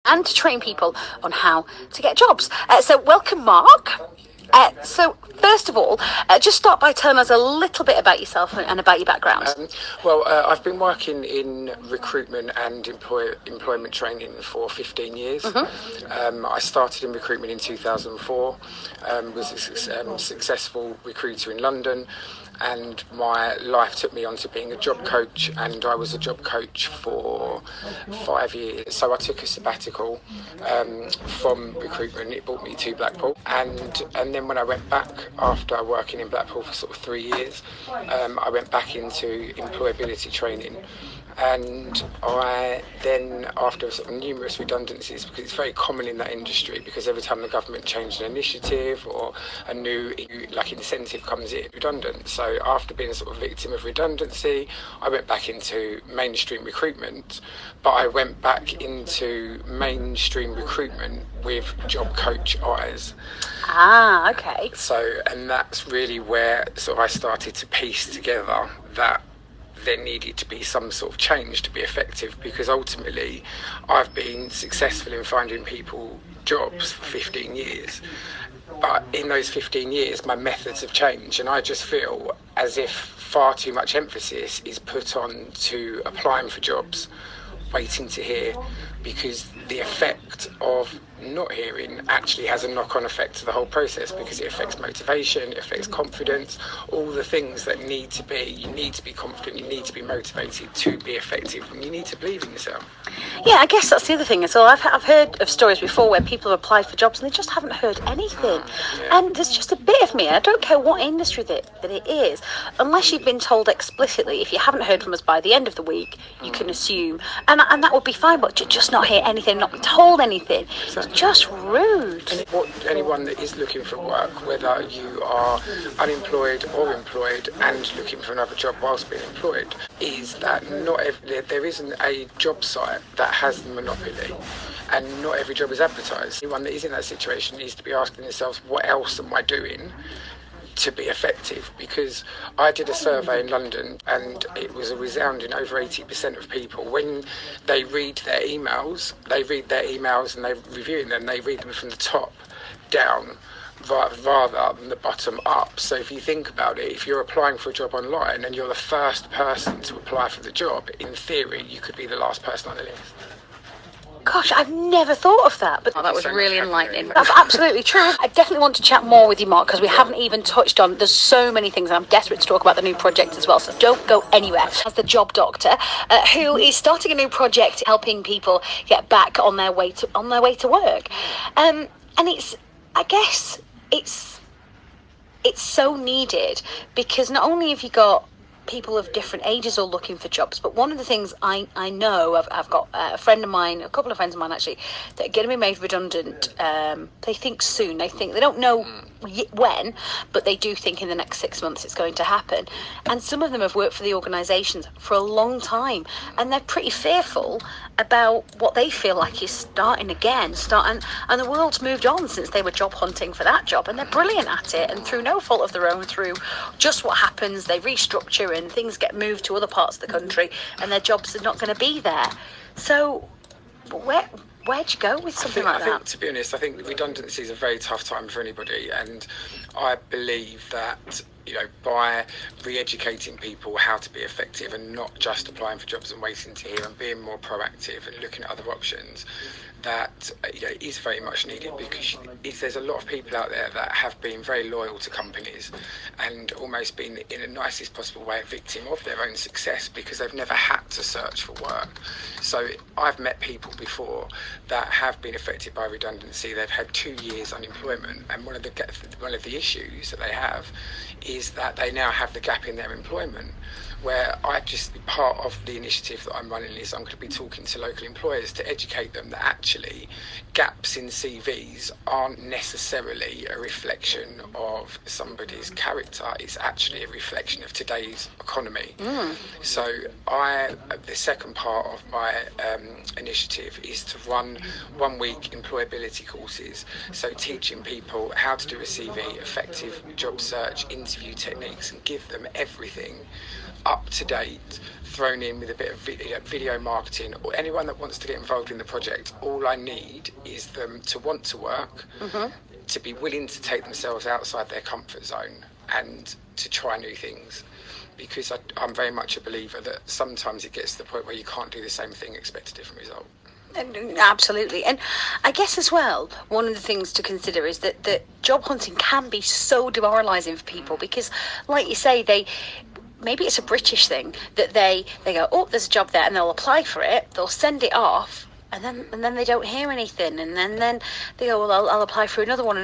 and to train people on how to get jobs. So welcome, Mark. So first of all, just start by telling us a little bit about yourself and about your background. I've been working in recruitment and employment training for 15 years. I started in recruitment in 2004, was a successful recruiter in London, and my life took me on to being a job coach, and I was a job coach for 5 years. So I took a sabbatical from recruitment. It brought me to Blackpool, and then when I went back after working in Blackpool for sort of 3 years, I went back into employability training. And I then, after sort of numerous redundancies, because it's very common in that industry, because every time the government changed an initiative or a new incentive comes in, redundant. So after being a sort of victim of redundancy, I went back into mainstream recruitment, but I went back into mainstream recruitment with job coach eyes. Ah, okay. So, and that's really where sort of I started to piece together that there needed to be some sort of change to be effective, because ultimately I've been successful in finding people jobs for 15 years, but in those 15 years my methods have changed, and I just feel as if far too much emphasis is put on to applying for jobs, waiting to hear, because the effect of not hearing actually has a knock-on effect to the whole process, because it affects motivation, it affects confidence, all the things that need to be. You need to be confident, you need to be motivated to be effective, and you need to believe in yourself. Yeah, I guess that's the other thing. So I've heard of stories before where people have applied for jobs and they just haven't heard anything. And there's just a bit of me, I don't care what industry that it is, unless you've been told explicitly, if you haven't heard from us by the end of the week, you can assume, and that would be fine, but just not hear anything, not be told anything. It's just rude. Anyone that is looking for work, whether you are unemployed or employed and looking for another job whilst being employed, is that there isn't a job site that has the monopoly, and not every job is advertised. Anyone that is in that situation needs to be asking themselves, what else am I doing to be effective? Because I did a survey in London, and it was a resounding over 80% of people, when they read their emails and they're reviewing them, they read them from the top down rather than the bottom up. So if you think about it, if you're applying for a job online and you're the first person to apply for the job, in theory you could be the last person on the list. Gosh, I've never thought of that, but that was really enlightening. That's absolutely true. I definitely want to chat more with you, Mark, because we haven't even touched on, there's so many things, and I'm desperate to talk about the new project as well, so don't go anywhere. As the job doctor, who is starting a new project helping people get back on their way to work. And I guess it's so needed, because not only have you got people of different ages all looking for jobs, but one of the things I know, I've got a friend of mine, a couple of friends of mine actually, that are going to be made redundant. They think soon. They don't know when, but they do think in the next 6 months it's going to happen. And some of them have worked for the organisations for a long time, and they're pretty fearful about what they feel like is starting again. And the world's moved on since they were job hunting for that job, and they're brilliant at it, and through no fault of their own, through just what happens, they restructure and things get moved to other parts of the country, and their jobs are not going to be there. So where'd you go with something like that? To be honest, I think redundancy is a very tough time for anybody, and I believe that, by re-educating people how to be effective and not just applying for jobs and waiting to hear, and being more proactive and looking at other options, that is very much needed, because there's a lot of people out there that have been very loyal to companies and almost been, in the nicest possible way, a victim of their own success, because they've never had to search for work. So I've met people before that have been affected by redundancy. They've had 2 years unemployment, and one of the issues that they have is that they now have the gap in their employment, where part of the initiative that I'm running is I'm going to be talking to local employers to educate them that actually gaps in CVs aren't necessarily a reflection of somebody's character. It's actually a reflection of today's economy. So the second part of my initiative is to run 1 week employability courses, so teaching people how to do a CV, effective job search, interview techniques, and give them everything up to date, thrown in with a bit of video marketing, or anyone that wants to get involved in the project, all I need is them to want to work, to be willing to take themselves outside their comfort zone and to try new things. Because I'm very much a believer that sometimes it gets to the point where you can't do the same thing, expect a different result. Absolutely. And I guess as well, one of the things to consider is that job hunting can be so demoralising for people because, like you say, maybe it's a British thing that they go, oh, there's a job there, and they'll apply for it, they'll send it off, and then they don't hear anything, and then they go, well, I'll apply for another one,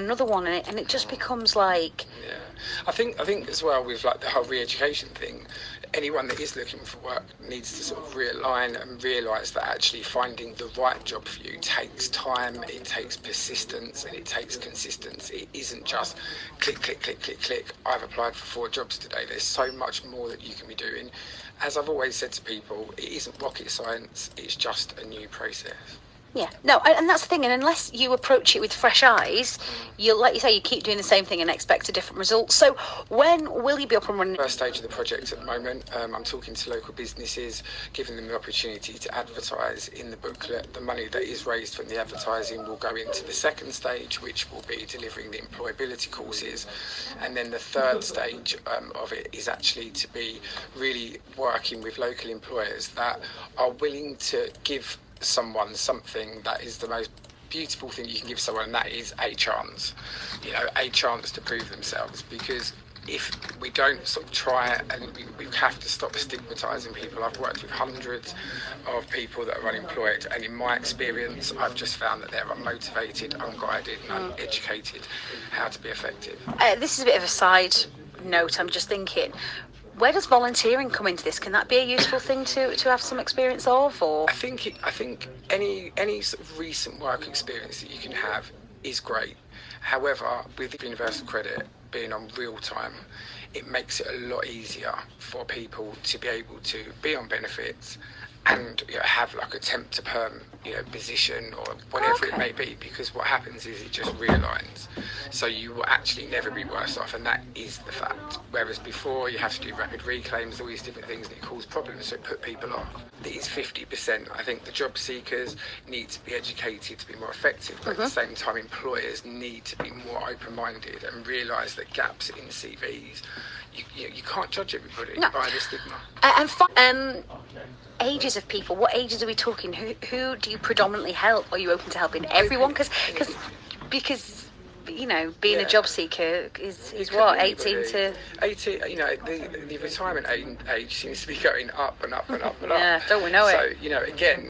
and it just becomes like... Yeah, I think as well with like the whole re-education thing, anyone that is looking for work needs to sort of realign and realise that actually finding the right job for you takes time, it takes persistence, and it takes consistency. It isn't just click, click, click, click, click. I've applied for 4 jobs today. There's so much more that you can be doing. As I've always said to people, it isn't rocket science, it's just a new process. Yeah, no, and that's the thing. And unless you approach it with fresh eyes, like you say, you keep doing the same thing and expect a different result. So when will you be up and running? First stage of the project at the moment, I'm talking to local businesses, giving them the opportunity to advertise in the booklet. The money that is raised from the advertising will go into the second stage, which will be delivering the employability courses. And then the third stage of it is actually to be really working with local employers that are willing to give someone something that is the most beautiful thing you can give someone, and that is a chance, a chance to prove themselves. Because if we don't sort of try it, and we have to stop stigmatising people. I've worked with hundreds of people that are unemployed, and in my experience I've just found that they're unmotivated, unguided and uneducated how to be effective. This is a bit of a side note. I'm just thinking, where does volunteering come into this? Can that be a useful thing to have some experience of? Or I think any sort of recent work experience that you can have is great. However, with Universal Credit being on real time, it makes it a lot easier for people to be able to be on benefits and have like a temp to perm position or whatever it may be, because what happens is it just realigns, so you will actually never be worse off, and that is the fact. Whereas before you have to do rapid reclaims, all these different things, and it caused problems, so it put people off. These 50%, I think the job seekers need to be educated to be more effective, but at the same time employers need to be more open-minded and realise that gaps in CVs, you can't judge everybody by the stigma. Ages of people, what ages are we talking? Who do you predominantly help? Are you open to helping everyone? Because being a job seeker is what, 18 to 80. The retirement age seems to be going up and up and up and up. Yeah, don't we know it? So again,